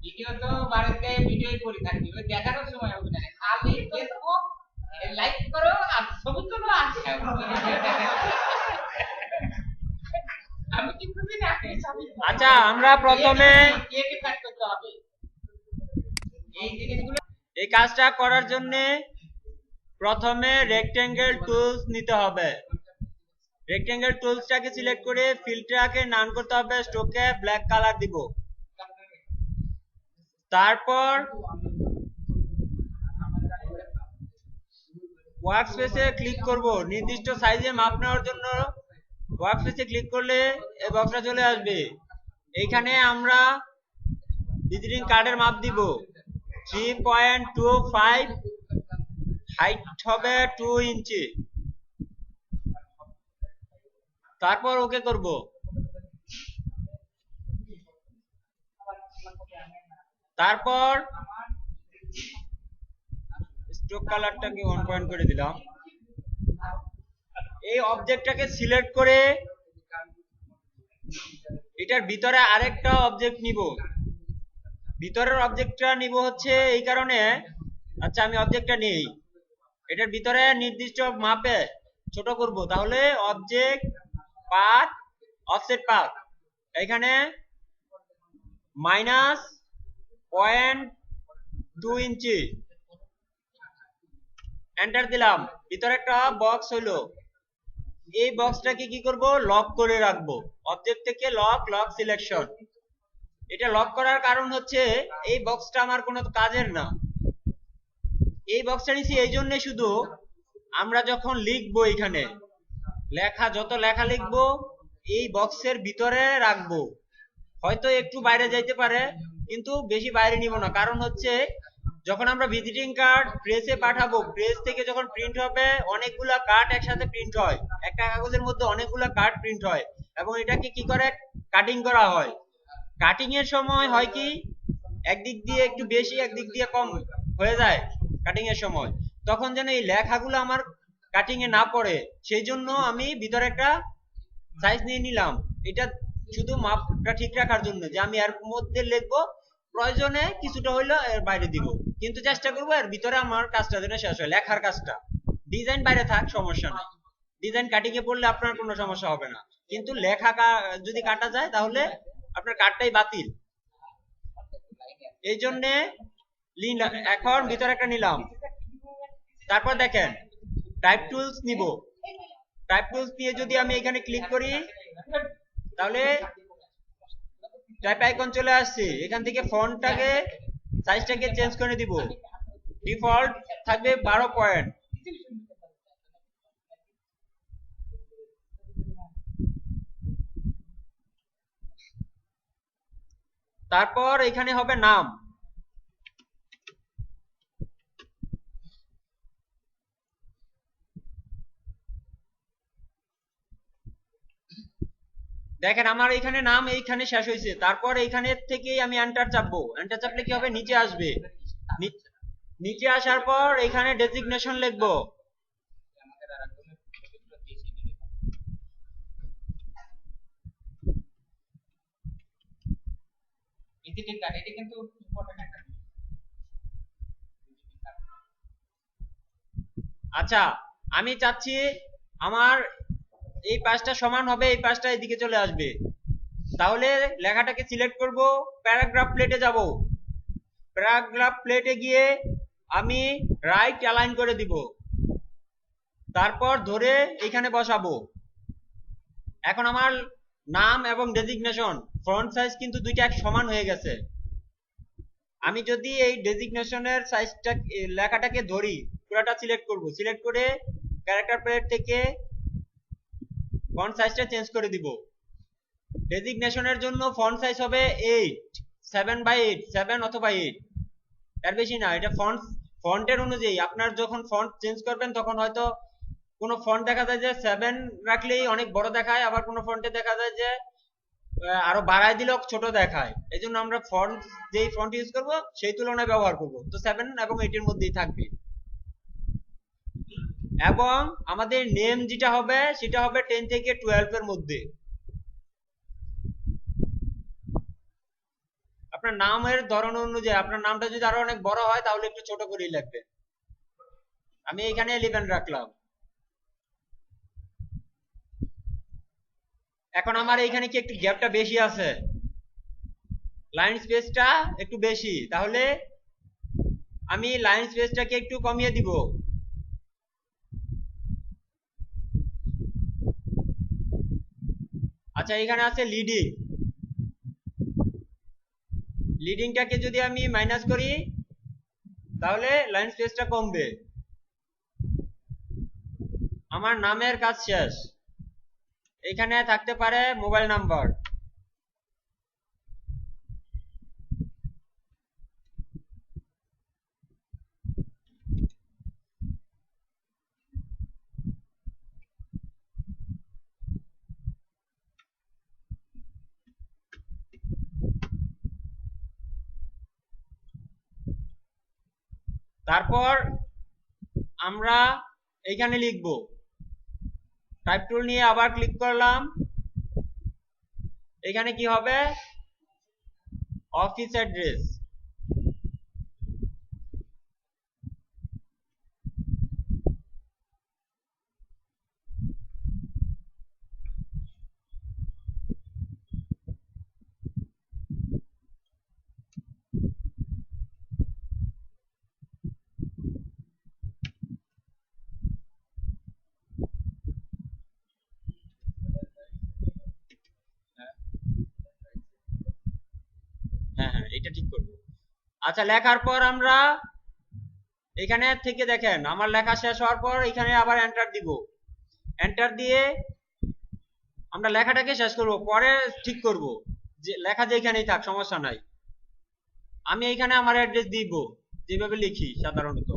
Video তো বাড়িতে ভিডিওই করে থাকি, ওই দেখারও সময় হবে না, খালি ফেসবুক লাইক করো আর ছবি তোলো আর আমি কি বুঝি না। আচ্ছা, আমরা প্রথমে একে কাজ করতে হবে এই জিনিসগুলো। এই কাজটা করার জন্য প্রথমে রেক্টেঙ্গেল টুলস নিতে হবে। রেক্টেঙ্গেল টুলসটাকে সিলেক্ট করে ফিল্টারকে নান করতে হবে, স্ট্রোকে ব্ল্যাক কালার দিব। তারপর ওয়ার্কস্পেসে ক্লিক করব, নির্দিষ্ট সাইজে মাপ নেওয়ার জন্য ওয়ার্কস্পেসে ক্লিক করলে এই বক্সটা চলে আসবে। এইখানে আমরা ভিজিটিং কার্ডের মাপ দিব 3.25, হাইট হবে 2 ইঞ্চি। তারপর ওকে করব। তারপর স্ট্রোক কালারটাকে 1 পয়েন্ট করে দিলাম। এই অবজেক্টটাকে সিলেক্ট করে এটার ভিতরে আরেকটা অবজেক্ট নিব। ভিতরের অবজেক্টটা নিব হচ্ছে এই কারণে, আচ্ছা আমি অবজেক্টটা নেই, এটার ভিতরে নির্দিষ্ট মাপে ছোট করব। তাহলে অবজেক্ট পাথ, অফসেট পাথ, এখানে -0.2 ইঞ্চি এন্টার দিলাম। ভিতরে একটা বক্স হইলো, এই বক্সটাকে কি করব, লক করে রাখবো। অবজেক্ট থেকে লক সিলেকশন। এটা লক করার কারণ হচ্ছে এই বক্সটা আমার কোনো কাজের না। এই বক্সটা নিছি এই জন্য, শুধু আমরা যখন লিখবো এখানে যত লেখা লিখবো এই বক্সের ভিতরে রাখবো। হয়তো একটু বাইরে যাইতে পারে, কিন্তু বেশি বাইরে নিব না। কারণ হচ্ছে যখন আমরা ভিজিটিং কার্ড প্রেসে পাঠাবো, প্রেস থেকে যখন প্রিন্ট হবে অনেকগুলা কার্ড একসাথে প্রিন্ট হয়, একটা কাগজের মধ্যে অনেকগুলা কার্ড প্রিন্ট হয়, এবং এটাকে কি করে কাটিং করা হয়। কাটিং এর সময় হয় কি, একদিক দিয়ে একটু বেশি একদিক দিয়ে কম হয়ে যায় কাটিং এর সময়, তখন যেন এই লেখাগুলো আমার কাটিং এ না পড়ে, সেই জন্য আমি ভিতরে একটা সাইজ নিয়ে নিলাম। এটা শুধু মাপটা ঠিক রাখার জন্য, যে আমি এর মধ্যে লিখবো, প্রয়োজনে কিছুটা হইলো এর বাইরে দিব, কিন্তু চেষ্টা করবো এর ভিতরে আমার কাজটা যেন শেষ হয়, লেখার কাজটা। ডিজাইন বাইরে থাক সমস্যা নাই, ডিজাইন কাটিং এ পড়লে আপনার কোনো সমস্যা হবে না, কিন্তু লেখা যদি কাটা যায় তাহলে আপনার কার্ডটাই বাতিল। এই জন্যে এখন ভিতরে একটা নিলাম। তারপর দেখেন টাইপ টুলস নিব। টাইপ টুলস নিয়ে যদি আমি এখানে ক্লিক করি তাহলে টাইপ আইকন চলে আসছে। এখান থেকে ফন্টটাকে সাইজটাকে চেঞ্জ করে দিব, ডিফল্ট থাকবে 12 পয়েন্ট। তারপর এখানে হবে নাম। দেখেন আমার এইখানে নাম এইখানে শেষ হয়েছে। তারপর এইখানে থেকেই আমি এন্টার চাপবো। এন্টার চাপলে কি হবে, নিচে আসবে। নিচে আসার পর এখানে ডেজিগনেশন লিখবো। আচ্ছা, আমি চাচ্ছি আমার এই পাঁচটা সমান হবে, এই পাঁচটা এদিকে চলে আসবে। তাহলে লেখাটাকে সিলেক্ট করব, প্যারাগ্রাফ প্লেটে যাব। প্যারাগ্রাফ প্লেটে গিয়ে আমি রাইট অ্যালাইন করে দিব, তারপর ধরে এখানে বসাবো। এখন আমার নাম এবং ডেজিগনেশন ফন্ট সাইজ কিন্তু দুইটা এক সমান হয়ে গেছে। আমি যদি এই ডেজিগনেশনের সাইজটা লেখাটাকে ধরি, পুরোটা সিলেক্ট করব, সিলেক্ট করে ক্যারেক্টার প্লেট থেকে ফন্ট সাইজটা চেঞ্জ করে দিব। ডেজিগনেশনের জন্য ফন্ট সাইজ হবে 8, 7/8, 7 অথবা 8, এর বেশি না। এটা ফন্টের অনুযায়ী আপনার যখন ফন্ট চেঞ্জ করবেন তখন হয়তো কোনো ফন্ট দেখা যায় যে 7 রাখলেই অনেক বড় দেখায়, আবার কোনো ফন্টে দেখা যায় যে আরো বাড়ায় দিলেও ছোট দেখায়। এই জন্য আমরা ফন্ট যেই ফন্ট ইউজ করব সেই তুলনায় ব্যবহার করব। তো 7 এবং 8 এর মধ্যেই থাকবে। এবং আমাদের নেম যেটা হবে সেটা হবে 10 থেকে 12 এর মধ্যে। আপনার নামের ধরন অনুযায়ী, আপনার নামটা যদি আরো অনেক বড় হয় তাহলে একটু ছোট করেই লিখবেন। আমি এখানে 11 রাখলাম। এখন আমার এইখানে কি একটু গ্যাপটা বেশি আছে, লাইন স্পেসটা একটু বেশি, তাহলে আমি লাইন স্পেসটাকে একটু কমিয়ে দিব। আচ্ছা, এখানে আছে লিডিং, লিডিংটাকে যদি আমি মাইনাস করি তাহলে লাইন স্পেসটা কমবে। আমার নামের কাজ শেষ। এখানে থাকতে পারে মোবাইল নাম্বার। তারপর আমরা এইখানে লিখব, টাইপ টুল নিয়ে আবার ক্লিক করলাম। এখানে কি হবে, অফিস অ্যাড্রেস। হ্যাঁ হ্যাঁ, এটা ঠিক করবো। আচ্ছা, লেখার পর আমরা এখানে থেকে দেখেন আমার লেখা শেষ হওয়ার পর এখানে আবার এন্টার দিব। এন্টার দিয়ে আমরা লেখাটাকে শেষ করব, পরে ঠিক করব যে লেখা যেখানেই থাক সমস্যা নাই। আমি এখানে আমার অ্যাড্রেস দিব যেভাবে লিখি সাধারণত।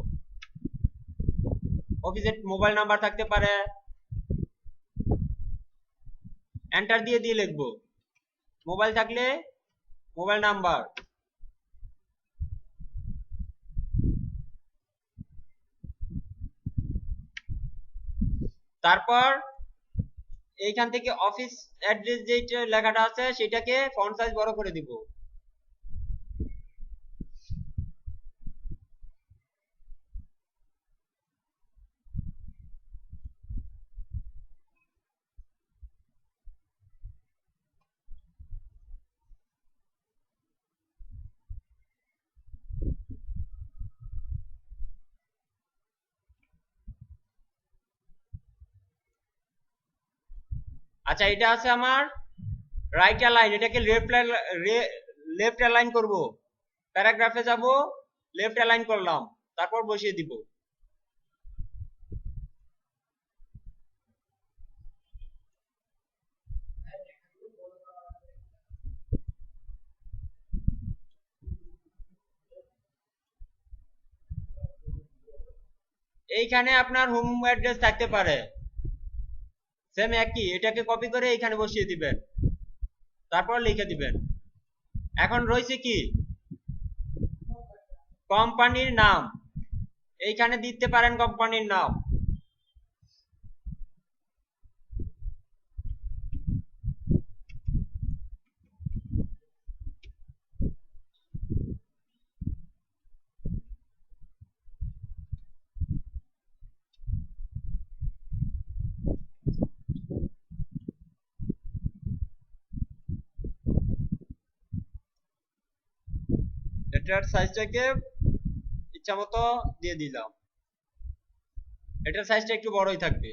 অফিসের মোবাইল নাম্বার থাকতে পারে, এন্টার দিয়ে দিয়ে লিখবো। মোবাইল থাকলে মোবাইল নাম্বার। তারপর এইখান থেকে অফিস অ্যাড্রেস যেটা লেখাটা আছে সেটাকে ফন্ট সাইজ বড় করে দিব। আচ্ছা, এটা আছে আমার রাইট অ্যালাইন, এটাকে লেফট অ্যালাইন করব। প্যারাগ্রাফে যাব, লেফট অ্যালাইন করলাম, তারপর বসিয়ে দিব। এইখানে আপনার হোম অ্যাড্রেস থাকতে পারে, সেম একই, এটাকে কপি করে এইখানে বসিয়ে দিবেন, তারপর লিখে দিবেন। এখন রয়েছে কি, কোম্পানির নাম, এইখানে দিতে পারেন কোম্পানির নাম। এটার সাইজটাকে ইচ্ছা মতো দিয়ে দিলাম, এটার সাইজটা একটু বড়ই থাকবে।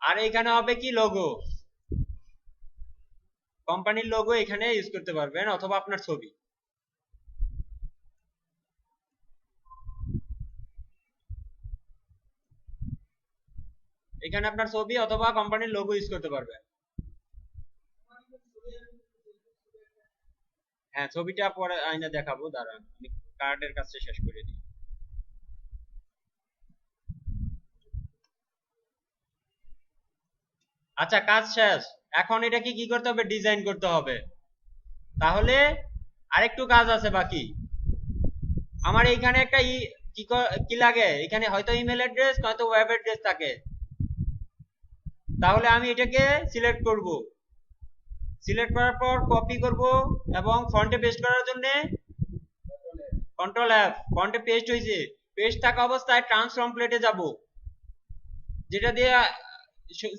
আর এখানে হবে কি, লোগো, কোম্পানির লোগো এখানে ইউজ করতে পারবেন, অথবা আপনার ছবি। এখানে আপনার ছবি অথবা কোম্পানির লোগো ইউজ করতে পারবেন। হ্যাঁ, ছবিটা পরে আইনা দেখাবো, দাঁড়ান আমি কার্ডের কাজটা শেষ করে দিই। আচ্ছা, কাজ শেষ। এখন এটাকে কি করতে হবে, ডিজাইন করতে হবে। তাহলে আরেকটু কাজ আছে বাকি। আমার এইখানে একটা কি লাগে, এখানে হয়তো ইমেল অ্যাড্রেস নয়তো ওয়েব অ্যাড্রেস থাকে। তাহলে আমি এটাকে সিলেক্ট করব, সিলেক্ট করার পর কপি করব এবং ফন্টে পেস্ট করার জন্য কন্ট্রোল এফ। ফন্টে পেস্ট হয়েছে, পেস্ট থাকা অবস্থায় ট্রান্সফর্ম প্লেটে যাব, যেটা দিয়ে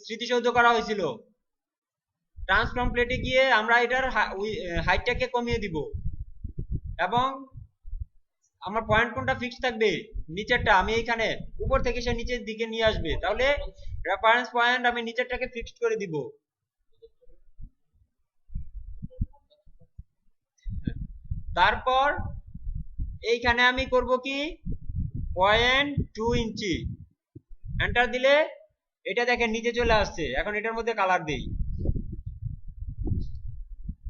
স্মৃতিসৌধ করা হয়েছিল। ট্রান্সফর্ম প্লেটে গিয়ে আমরা এটার হাইটটাকে কমিয়ে দিব এবং আমার পয়েন্ট কোনটা ফিক্স থাকবে, নিচেরটা আমি এইখানে উপর থেকে সে নিচের দিকে নিয়ে আসবে, তাহলে রেফারেন্স পয়েন্ট আমি নিচেরটাকে ফিক্সড করে দিব। তারপর এইখানে আমি করব কি 0.2 ইঞ্চি, এন্টার দিলে এটা দেখেন নিচে চলে আসছে। এখন এটার মধ্যে কালার দেই,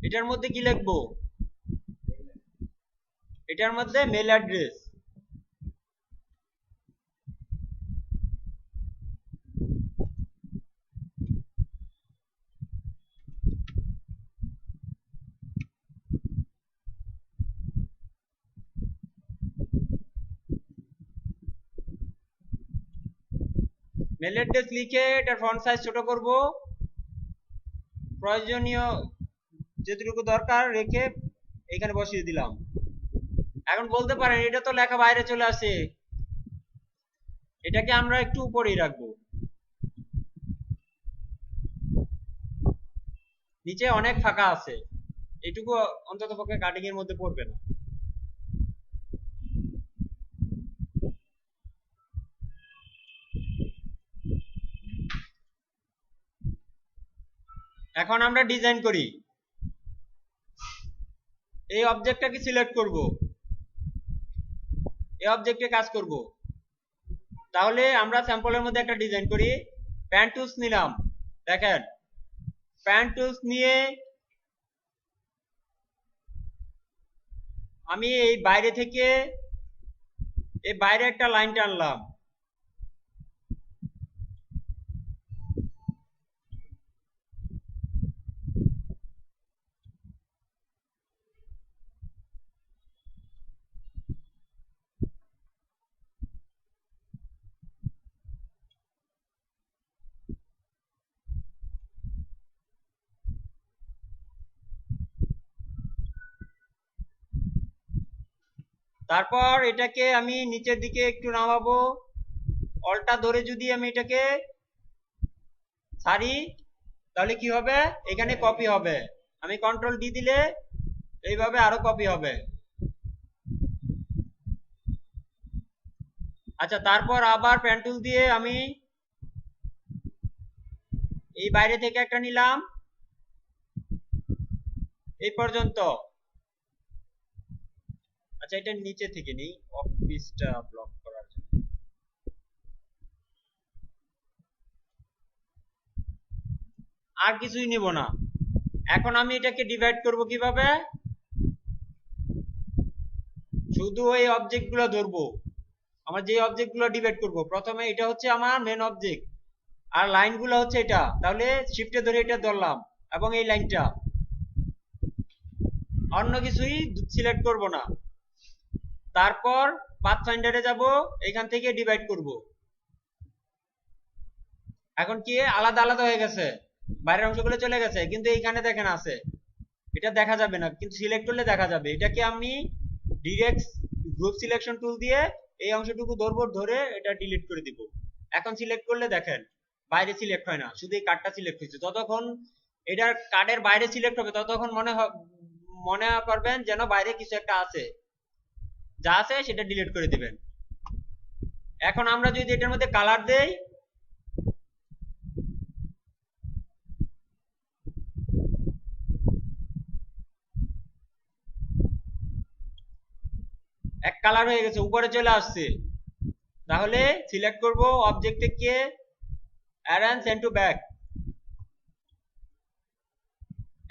এটার মধ্যে কি লিখবো, এটার মধ্যে মেল অ্যাড্রেস। মেল অ্যাড্রেস লিখে এটার ফন্ট সাইজ ছোট করব, প্রয়োজনীয় যেটুকু দরকার রেখে এখানে বসিয়ে দিলাম। এখন বলতে পারেন এটা তো লেখা বাইরে চলে আসে, এটাকে আমরা একটু উপরেই রাখবো। নিচে অনেক ফাঁকা আছে, এটুকু অন্তত পক্ষে কাটিং এর মধ্যে পড়বে না। এখন আমরা ডিজাইন করি, এই অবজেক্টটাকে সিলেক্ট করব, এই অবজেক্টে কাজ করব। তাহলে আমরা স্যাম্পলের মধ্যে একটা ডিজাইন করি। প্যান টুলস নিলাম, দেখেন প্যান টুলস নিয়ে আমি এই বাইরে থেকে এই বাইরে একটা লাইন টানলাম, তারপর এটাকে আমি নিচের দিকে একটু নামাবো, অলটা ধরে যদি আমি এটাকে ছাড়ি তাহলে কি হবে, এখানে কপি হবে। আমি কন্ট্রোল ডি দিলে এইভাবে আরো কপি হবে। আচ্ছা, তারপর আবার পেন টুল দিয়ে আমি এই বাইরে থেকে একটা নিলাম এই পর্যন্ত। আচ্ছা, এটা নিচে থেকে নেই অফিসটা ব্লক করার জন্য। আর কিছুই নিব না। এখন আমি এটাকে ডিভাইড করব কিভাবে, শুধু ওই অবজেক্ট গুলো ধরবো। আমার যে অবজেক্ট গুলো ডিভাইড করব, প্রথমে এটা হচ্ছে আমার মেন অবজেক্ট আর লাইন গুলো হচ্ছে এটা, তাহলে শিফটে ধরে এটা ধরলাম এবং এই লাইনটা, অন্য কিছুই সিলেক্ট করব না। তারপর পাথফাইন্ডারে যাব, এখান থেকে ডিভাইড করব। এখন কি আলাদা আলাদা হয়ে গেছে, বাইরের অংশগুলো চলে গেছে, কিন্তু এইখানে দেখেন আছে, এটা দেখা যাবে না, কিন্তু সিলেক্ট করলে দেখা যাবে। এটাকে আমি ডিরেক্ট গ্রুপ সিলেকশন টুল দিয়ে এই অংশটুকু ধরবো, ধরে এটা ডিলিট করে দিব। এখন সিলেক্ট করলে দেখেন বাইরে সিলেক্ট হয় না, শুধু এই কার্ডটা সিলেক্ট হয়েছে। যতক্ষণ এটার কার্ডের বাইরে সিলেক্ট হবে ততক্ষণ মনে করবেন যেন বাইরে কিছু একটা আছে, যা আছে সেটা ডিলিট করে দিবেন। এখন আমরা যদি এটার মধ্যে কালার দেই, এক কালার হয়ে গেছে, উপরে চলে আসছে। তাহলে সিলেক্ট করব অবজেক্টে গিয়ে অ্যারেঞ্জ সেন্ড টু ব্যাক।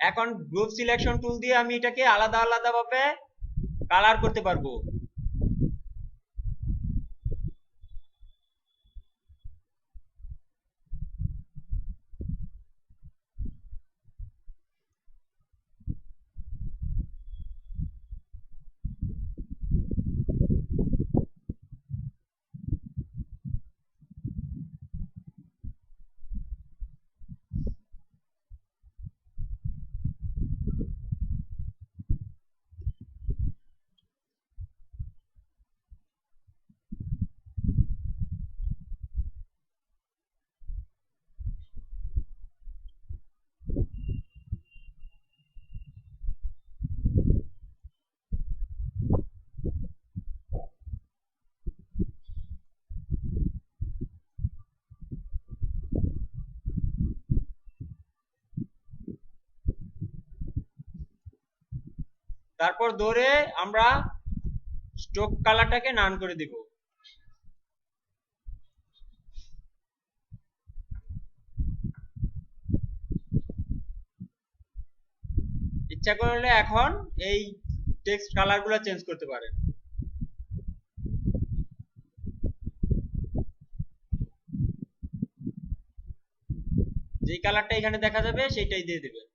এখন গ্রুপ সিলেকশন টুল দিয়ে আমি এটাকে আলাদা আলাদা ভাবে কালার করতে পারবো। তারপর ধরে আমরা স্ট্রোক কালারটাকে নান করে দিব। ইচ্ছা করলে এখন এই টেক্সট কালারগুলো চেঞ্জ করতে পারেন। যেই কালারটা এখানে দেখা যাবে সেইটাই দিয়ে দেবেন।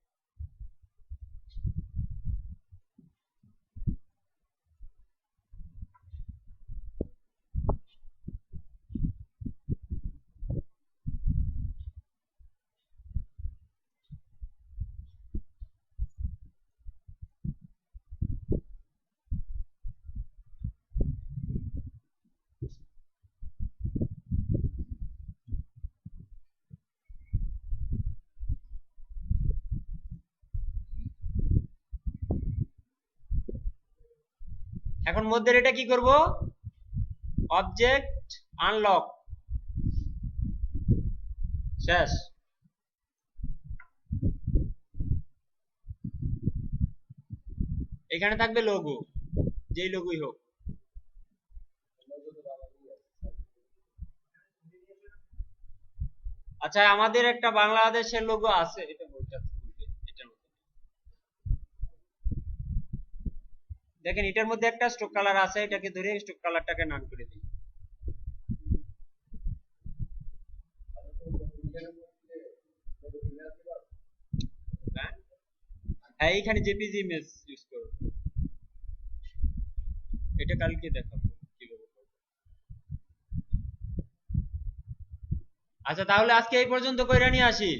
এখন মধ্যে এটা কি করব, অবজেক্ট আনলক, শেষ। এখানে থাকবে লোগো, যেই লোগোই হোক। আচ্ছা, আমাদের একটা বাংলাদেশের লোগো আছে, এটা দেখেন এটার মধ্যে একটা স্ট্রোক কালার আছে, এটাকে ধরে স্ট্রোক কালারটাকে নান করে দিই। হ্যাঁ, এইখানে জেপিজি ইমেজ ইউজ করব, এটা কালকে দেখাবো কিভাবে করব। আচ্ছা, তাহলে আজকে এই পর্যন্ত কইরা নিয়ে আসি।